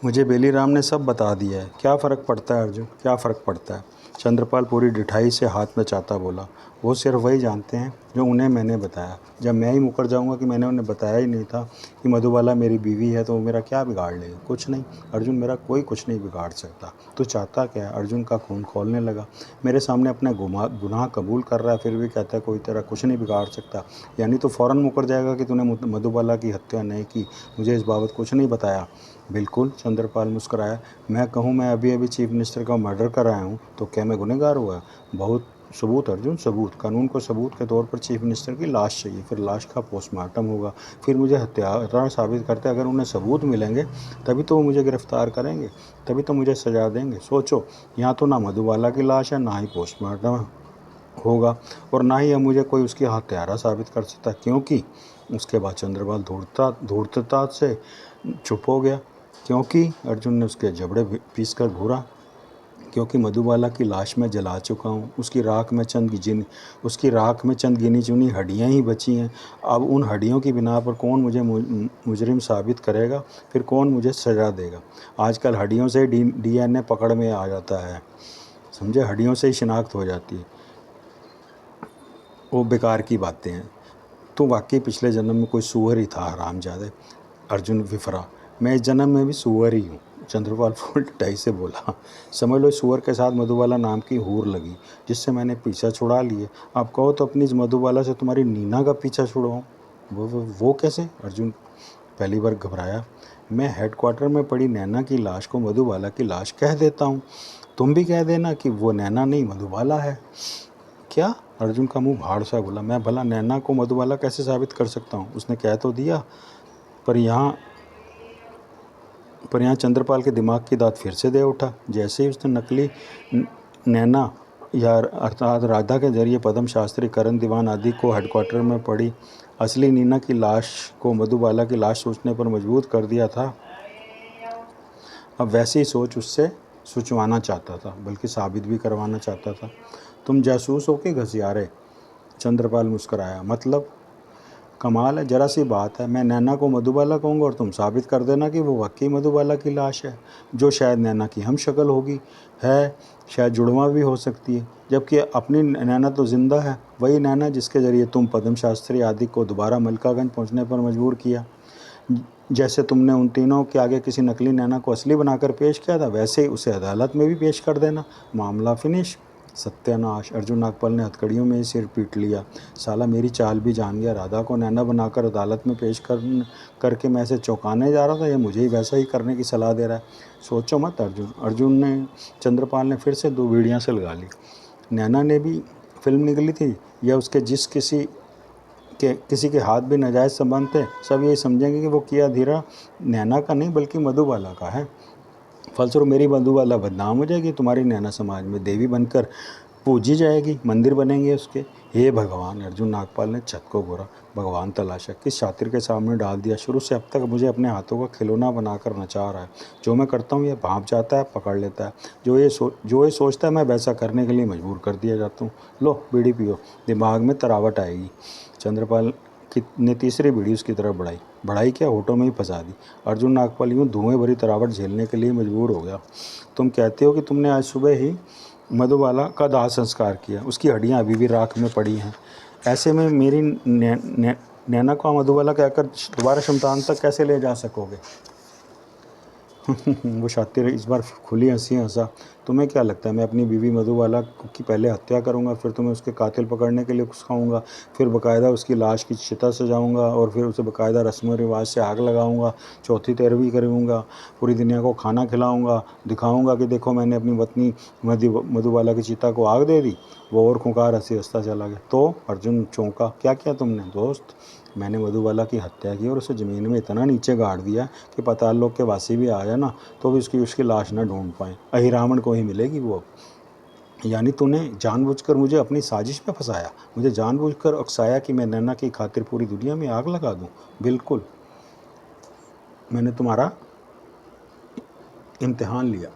मुझे बेलीराम ने सब बता दिया है। क्या फ़र्क पड़ता है अर्जुन, क्या फ़र्क पड़ता है? चंद्रपाल पूरी डिठाई से हाथ में चाहता बोला। वो सिर्फ वही जानते हैं जो उन्हें मैंने बताया। जब मैं ही मुकर जाऊंगा कि मैंने उन्हें बताया ही नहीं था कि मधुबाला मेरी बीवी है, तो वो मेरा क्या बिगाड़ लेगा? कुछ नहीं अर्जुन, मेरा कोई कुछ नहीं बिगाड़ सकता। तू चाहता क्या है? अर्जुन का खून खौलने लगा। मेरे सामने अपना गुनाह कबूल कर रहा है, फिर भी कहता है कोई तेरा कुछ नहीं बिगाड़ सकता। यानी तो फ़ौरन मुकर जाएगा कि तूने मधुबाला की हत्या नहीं की, मुझे इस बाबत कुछ नहीं बताया? बिल्कुल, चंद्रपाल मुस्कुराया। मैं कहूँ मैं अभी अभी चीफ मिनिस्टर का मर्डर कराया हूँ तो क्या मैं गुनहगार हुआ? बहुत सबूत अर्जुन, सबूत। कानून को सबूत के तौर पर चीफ मिनिस्टर की लाश चाहिए, फिर लाश का पोस्टमार्टम होगा, फिर मुझे हत्यारा साबित करते अगर उन्हें सबूत मिलेंगे तभी तो वो मुझे गिरफ्तार करेंगे, तभी तो मुझे सजा देंगे। सोचो, यहाँ तो ना मधुबाला की लाश है, ना ही पोस्टमार्टम होगा, और ना ही अब मुझे कोई उसकी हत्यारा साबित कर सकता, क्योंकि उसके बाद चंद्रपाल धूर्तता से चुप हो गया। क्योंकि अर्जुन ने उसके जबड़े पीस कर घूरा। क्योंकि मधुबाला की लाश मैं जला चुका हूँ, उसकी राख में चंद गिनी चुनी हड्डियाँ ही बची हैं। अब उन हड्डियों की बिना पर कौन मुझे मुजरिम साबित करेगा? फिर कौन मुझे सज़ा देगा? आजकल हड्डियों से DNA पकड़ में आ जाता है, समझे? हड्डियों से ही शिनाख्त हो जाती है। वो बेकार की बातें हैं। तो वाकई पिछले जन्म में कोई सूअर ही था, हरामजादे। अर्जुन विफरा। मैं इस जन्म में भी सूअर ही हूँ, चंद्रपाल फुल टटाई से बोला। समझ लो, सूअर के साथ मधुबाला नाम की हूर लगी, जिससे मैंने पीछा छुड़ा लिए। आप कहो तो अपनी इस मधुबाला से तुम्हारी नीना का पीछा छुड़वाऊँ? वो कैसे? अर्जुन पहली बार घबराया। मैं हेडक्वार्टर में पड़ी नैना की लाश को मधुबाला की लाश कह देता हूँ। तुम भी कह देना कि वो नैना नहीं मधुबाला है। क्या? अर्जुन का मुंह भाड़ सा बोला। मैं भला नैना को मधुबाला कैसे साबित कर सकता हूँ? उसने कह तो दिया। पर यहाँ चंद्रपाल के दिमाग की दाद फिर से दे उठा। जैसे ही उसने नकली नैना या अर्थात राधा के जरिए पद्म शास्त्री, करण दीवान आदि को हेडक्वार्टर में पड़ी असली नीना की लाश को मधुबाला की लाश सोचने पर मजबूर कर दिया था, अब वैसी ही सोच उससे सुचवाना चाहता था, बल्कि साबित भी करवाना चाहता था। तुम जासूस हो कि घसियारे? चंद्रपाल मुस्कुराया। मतलब? कमाल है, जरा सी बात है। मैं नैना को मधुबाला कहूँगा और तुम साबित कर देना कि वो वाकई मधुबाला की लाश है, जो शायद नैना की हम शक्ल होगी, है शायद जुड़वा भी हो सकती है। जबकि अपनी नैना तो जिंदा है, वही नैना जिसके ज़रिए तुम पद्म शास्त्री आदि को दोबारा मलकागंज पहुँचने पर मजबूर किया। जैसे तुमने उन तीनों के आगे किसी नकली नैना को असली बनाकर पेश किया था, वैसे ही उसे अदालत में भी पेश कर देना, मामला फिनिश। सत्यानाश! अर्जुन नागपाल ने हथकड़ियों में ही सिर पीट लिया। साला मेरी चाल भी जान गया। राधा को नैना बनाकर अदालत में पेश करके मैं इसे चौंकाने जा रहा था, ये मुझे ही वैसा ही करने की सलाह दे रहा है। सोचो मत अर्जुन। चंद्रपाल ने फिर से 2 बीड़ियाँ से लगा ली। नैना ने भी फिल्म निकली थी, या उसके किसी के हाथ भी नाजायज़ संबंध थे, सब यही समझेंगे कि वो किया धीरा नैना का नहीं बल्कि मधुबाला का है। फलस्वरूप मेरी मधुबाला बदनाम हो जाएगी, तुम्हारी नैना समाज में देवी बनकर पूजी जाएगी, मंदिर बनेंगे उसके। हे भगवान! अर्जुन नागपाल ने छत को घूरा। भगवान तलाशा किस शातिर के सामने डाल दिया। शुरू से अब तक मुझे अपने हाथों का खिलौना बनाकर नचा रहा है। जो मैं करता हूँ ये भांप जाता है, पकड़ लेता है। जो ये सोचता है मैं वैसा करने के लिए मजबूर कर दिया जाता हूँ। लो बीड़ी पियो, दिमाग में तरावट आएगी। चंद्रपाल ने तीसरी बीड़ी उसकी तरफ बढ़ाई क्या, होठों में ही फंसा दी। अर्जुन नागपाल यूँ धुएं भरी तरावट झेलने के लिए मजबूर हो गया। तुम कहते हो कि तुमने आज सुबह ही मधुबाला का दाह संस्कार किया, उसकी हड्डियाँ अभी भी राख में पड़ी हैं। ऐसे में मेरी नैना को मधुबाला कहकर दोबारा शमशान तक कैसे ले जा सकोगे? वो शातिर इस बार खुली हंसी हंसा। तुम्हें क्या लगता है मैं अपनी बीवी मधुबाला की पहले हत्या करूंगा, फिर तुम्हें उसके कातिल पकड़ने के लिए उकसाऊंगा, फिर बाकायदा उसकी लाश की चिता सजाऊंगा और फिर उसे बाकायदा रस्म व रिवाज से आग लगाऊंगा, चौथी तेरहवीं करूंगा, पूरी दुनिया को खाना खिलाऊंगा, दिखाऊंगा कि देखो मैंने अपनी पत्नी मधुबाला की चिता को आग दे दी। वो और खुंखार हंसी हंसता चला गया। तो अर्जुन चौंका। क्या किया तुमने? दोस्त, मैंने मधुबाला की हत्या की और उसे ज़मीन में इतना नीचे गाड़ दिया कि पाताल लोक के वासी भी आया ना तो भी उसकी लाश ना ढूंढ पाए। अहिरावण को ही मिलेगी वो। यानी तूने जानबूझकर मुझे अपनी साजिश में फंसाया, मुझे जानबूझकर उकसाया कि मैं नैना की खातिर पूरी दुनिया में आग लगा दूं। बिल्कुल, मैंने तुम्हारा इम्तिहान लिया।